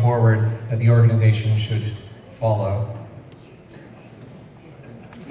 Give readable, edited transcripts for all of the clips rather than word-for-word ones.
forward that the organization should follow.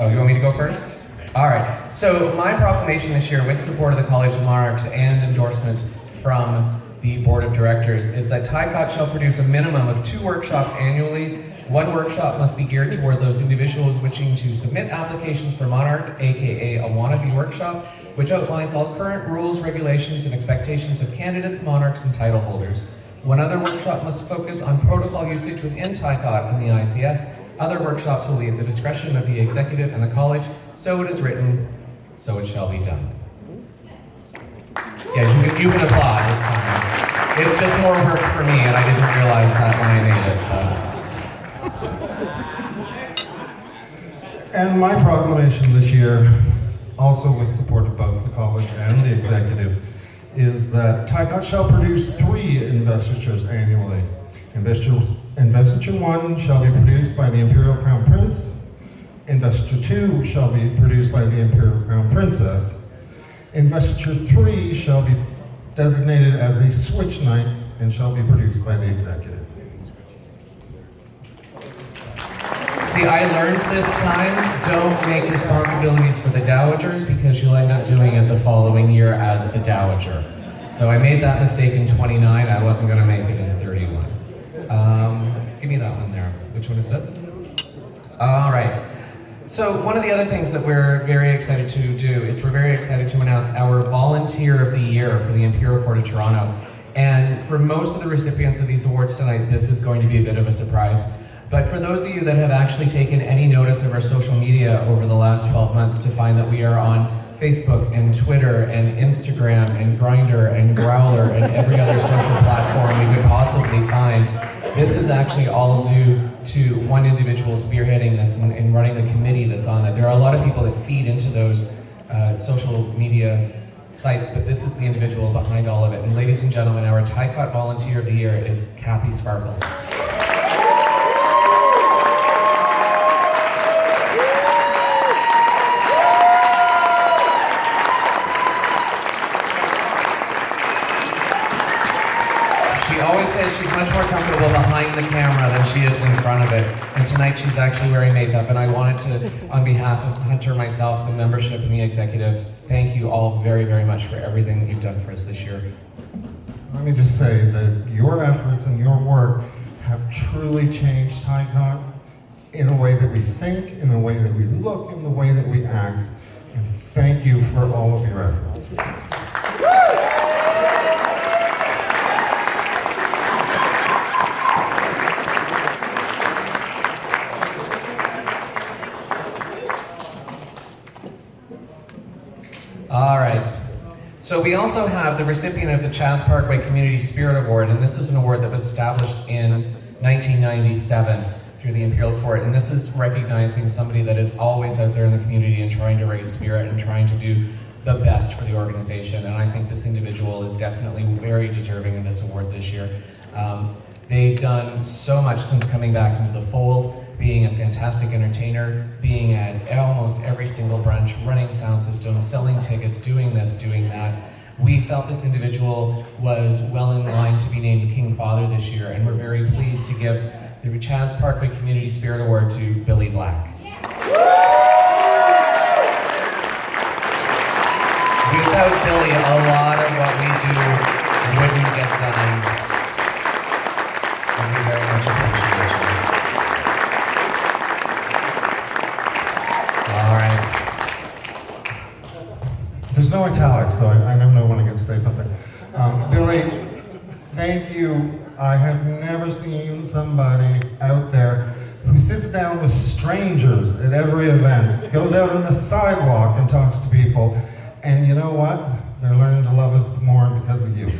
Oh, you want me to go first? All right, so my proclamation this year, with support of the College of Monarchs and endorsement from the Board of Directors, is that TICOT shall produce a minimum of 2 workshops annually. 1 workshop must be geared toward those individuals wishing to submit applications for Monarch, aka a wannabe workshop, which outlines all current rules, regulations, and expectations of candidates, monarchs, and title holders. 1 other workshop must focus on protocol usage within TICOT and the ICS. Other workshops will be at the discretion of the executive and the college. So it is written, so it shall be done. Yeah, you can applaud, it's fine. It's just more work for me, and I didn't realize that when I made it. And my proclamation this year, also with support of both the college and the executive, is that TICOT shall produce 3 investitures annually. Investiture 1 shall be produced by the Imperial Crown Prince. Investiture 2 shall be produced by the Imperial Crown Princess. Investiture 3 shall be designated as a switch night and shall be produced by the executive. See, I learned this time, don't make responsibilities for the dowagers because you'll end up doing it the following year as the dowager. So I made that mistake in 29, I wasn't gonna make it in 31. Give me that one there. Which one is this? All right. So one of the other things that we're very excited to do is we're very excited to announce our Volunteer of the Year for the Imperial Court of Toronto. And for most of the recipients of these awards tonight, this is going to be a bit of a surprise. But for those of you that have actually taken any notice of our social media over the last 12 months to find that we are on Facebook and Twitter and Instagram and Grindr and Growler and every other social platform we could possibly find, this is actually all due to one individual spearheading this and running the committee that's on it. There are a lot of people that feed into those social media sites, but this is the individual behind all of it. And ladies and gentlemen, our TICOT Volunteer of the Year is Kathy Sparkles. She always says she's much more comfortable behind the camera than she is in front of it. And tonight she's actually wearing makeup, and I wanted to, on behalf of Hunter, myself, the membership, and the executive, thank you all very, very much for everything that you've done for us this year. Let me just say that your efforts and your work have truly changed TICOT in a way that we think, in a way that we look, in the way that we act. And thank you for all of your efforts. All right. So we also have the recipient of the Chaz Parkway Community Spirit Award, and this is an award that was established in 1997 through the Imperial Court, and this is recognizing somebody that is always out there in the community and trying to raise spirit and trying to do the best for the organization, and I think this individual is definitely very deserving of this award this year. They've done so much since coming back into the fold, being a fantastic entertainer, being at almost every single brunch, running sound systems, selling tickets, doing this, doing that. We felt this individual was well in line to be named King Father this year, and we're very pleased to give the Chaz Parkway Community Spirit Award to Billy Black. Without Billy, a lot of what we do wouldn't get done. And we very much appreciate you. All right. There's no italics, so I never know when I get to say something. Billy, thank you. I have never seen somebody out there who sits down with strangers at every event, goes out on the sidewalk and talks to people, and you know what? They're learning to love us more because of you.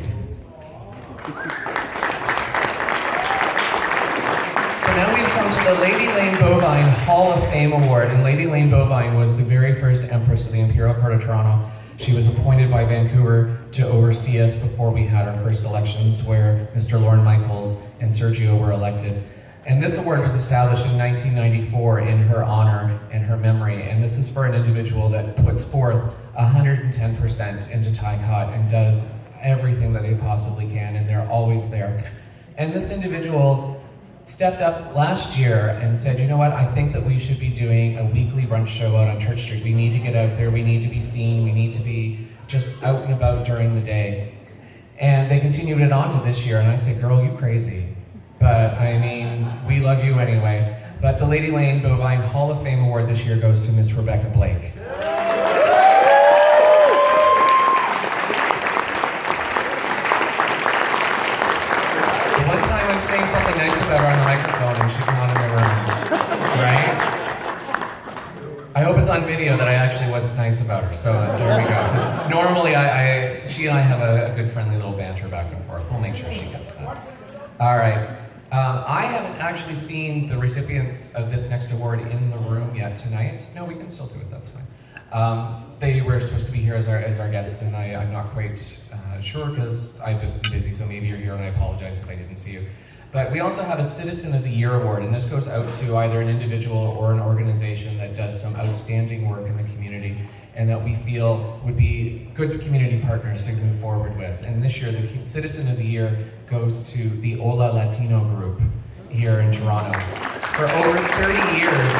So now we've come to the Lady Lane Bovine Hall of Fame Award, and Lady Lane Bovine was the very first Empress of the Imperial Court of Toronto. She was appointed by Vancouver to oversee us before we had our first elections, where Mr. Lorne Michaels and Sergio were elected. And this award was established in 1994 in her honor and her memory, and this is for an individual that puts forth 110% into TICOT and does everything that they possibly can, and they're always there. And this individual stepped up last year and said, you know what, I think that we should be doing a weekly brunch show out on Church Street. We need to get out there, we need to be seen, we need to be just out and about during the day. And they continued it on to this year, and I said, girl, you crazy. But I mean, we love you anyway. But the Lady Lane Bovine Hall of Fame Award this year goes to Miss Rebecca Blake. One time I'm saying something nice about her on the microphone and she's not in the room, right? I hope it's on video that I actually was nice about her, so there we go. 'Cause normally she and I have a good friendly little banter back and forth. We'll make sure she gets that. All right. I haven't actually seen the recipients of this next award in the room yet tonight. No, we can still do it, that's fine. They were supposed to be here as our guests, and I'm not quite sure because I've just been busy, so maybe you're here, and I apologize if I didn't see you. But we also have a Citizen of the Year award, and this goes out to either an individual or an organization that does some outstanding work in the community and that we feel would be good community partners to move forward with. And this year, the Citizen of the Year goes to the Hola Latino group here in Toronto. For over 30 years,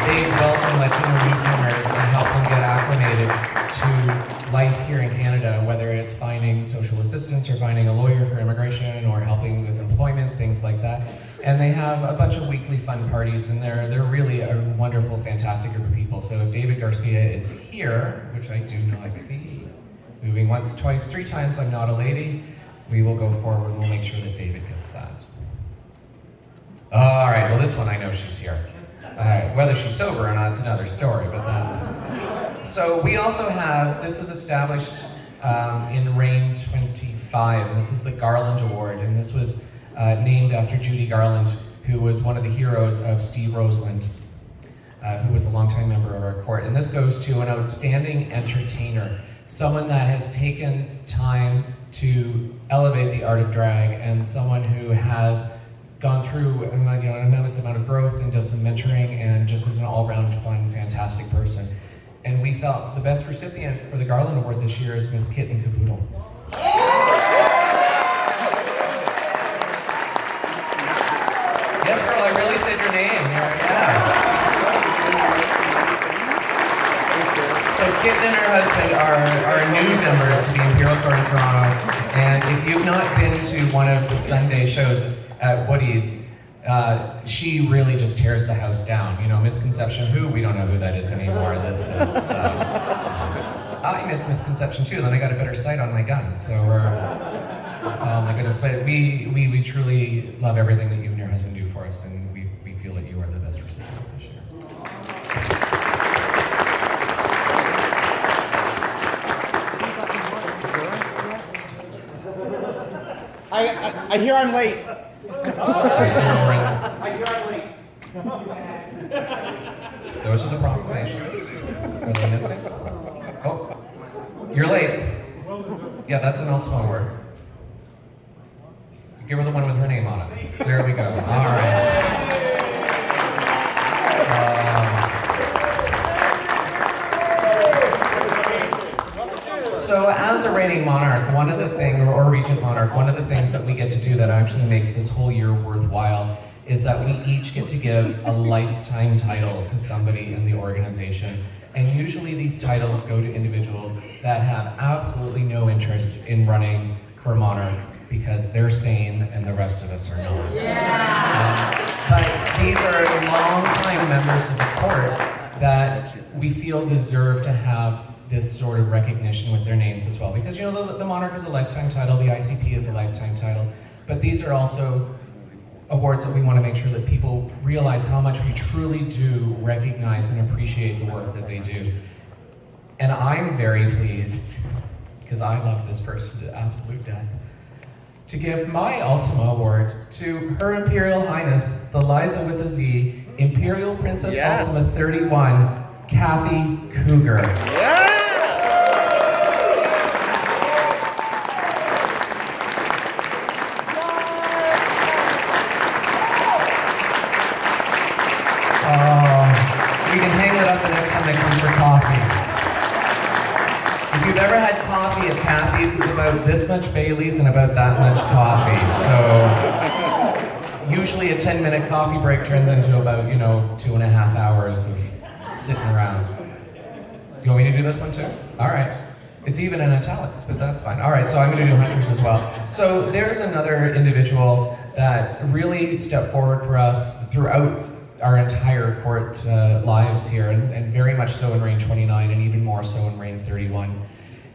they've welcomed Latino newcomers and helped them get acclimated to life here in Canada, whether it's finding social assistance or finding a lawyer for immigration or helping with employment, things like that. And they have a bunch of weekly fun parties, and they're really a wonderful, fantastic group of people. So if David Garcia is here, which I do not see, moving once, twice, three times, I'm not a lady, we will go forward and we'll make sure that David gets that. All right, well this one I know she's here. All right, whether she's sober or not, it's another story, but that's... So we also have, this was established in Reign 25, and this is the Garland Award, and this was named after Judy Garland, who was one of the heroes of Steve Roseland, who was a longtime member of our court. And this goes to an outstanding entertainer, someone that has taken time to elevate the art of drag, and someone who has gone through an enormous amount of growth and does some mentoring and just is an all-round fun, fantastic person. And we felt the best recipient for the Garland Award this year is Miss Kitten Caboodle. Yes, girl, I really said your name. Yeah. So Kitten and her husband are new members to the Imperial Court in Toronto. And if you've not been to one of the Sunday shows at Woody's, she really just tears the house down. You know, Misconception who? We don't know who that is anymore. This is, I missed Misconception too, then I got a better sight on my gun. So oh my goodness, but we truly love everything that you and your husband do for us, and we feel that you are the best recipient this year. I hear I'm late. I hear I'm late. Those are the proclamations. Are they missing? Oh, you're late. Yeah, that's an ultimate award. Give her the one with her name on it. There we go. All right. So as a reigning monarch, one of the things, or regent monarch, one of the things that we get to do that actually makes this whole year worthwhile is that we each get to give a lifetime title to somebody in the organization. And usually these titles go to individuals that have absolutely no interest in running for monarch because they're sane and the rest of us are not. Yeah. But these are long-time members of the court that we feel deserve to have this sort of recognition with their names as well. Because, you know, the monarch is a lifetime title, the ICP is a lifetime title, but these are also awards that we want to make sure that people realize how much we truly do recognize and appreciate the work that they do. And I'm very pleased, because I love this person to absolute death, to give my Ultima Award to Her Imperial Highness, the Liza with a Z, Imperial Princess Ultima 31, Kathy Cougar. Yeah! We can hang it up the next time they come for coffee. If you've ever had coffee at Kathy's, it's about this much Bailey's and about that much coffee. So usually a 10-minute coffee break turns into about, 2.5 hours of sitting around. You want me to do this one too? All right. It's even in italics, but that's fine. All right, so I'm going to do hunters as well. So there's another individual that really stepped forward for us throughout our entire court lives here, and very much so in Reign 29, and even more so in Reign 31.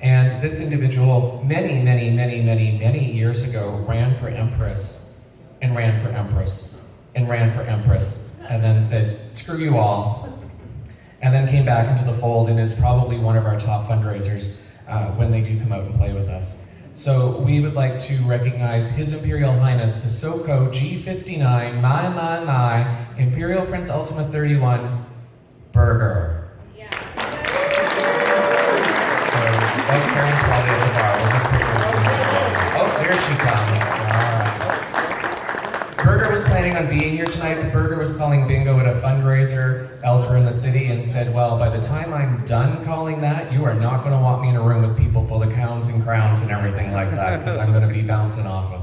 And this individual, many, many, many, many, many years ago, ran for Empress, and ran for Empress, and ran for Empress, and then said, screw you all, and then came back into the fold and is probably one of our top fundraisers when they do come out and play with us. So we would like to recognize His Imperial Highness, the SoCo G59, my, Imperial Prince Ultima 31, Burger. Yeah. So, both turns probably at the bar. We'll just pick her. Oh, there she comes. All right. Burger was planning on being here tonight, but Burger was calling bingo at a fundraiser elsewhere in the city and said, well, by the time I'm done calling that, you are not going to want me in a room with people full of counts and crowns and everything like that, because I'm going to be bouncing off of them.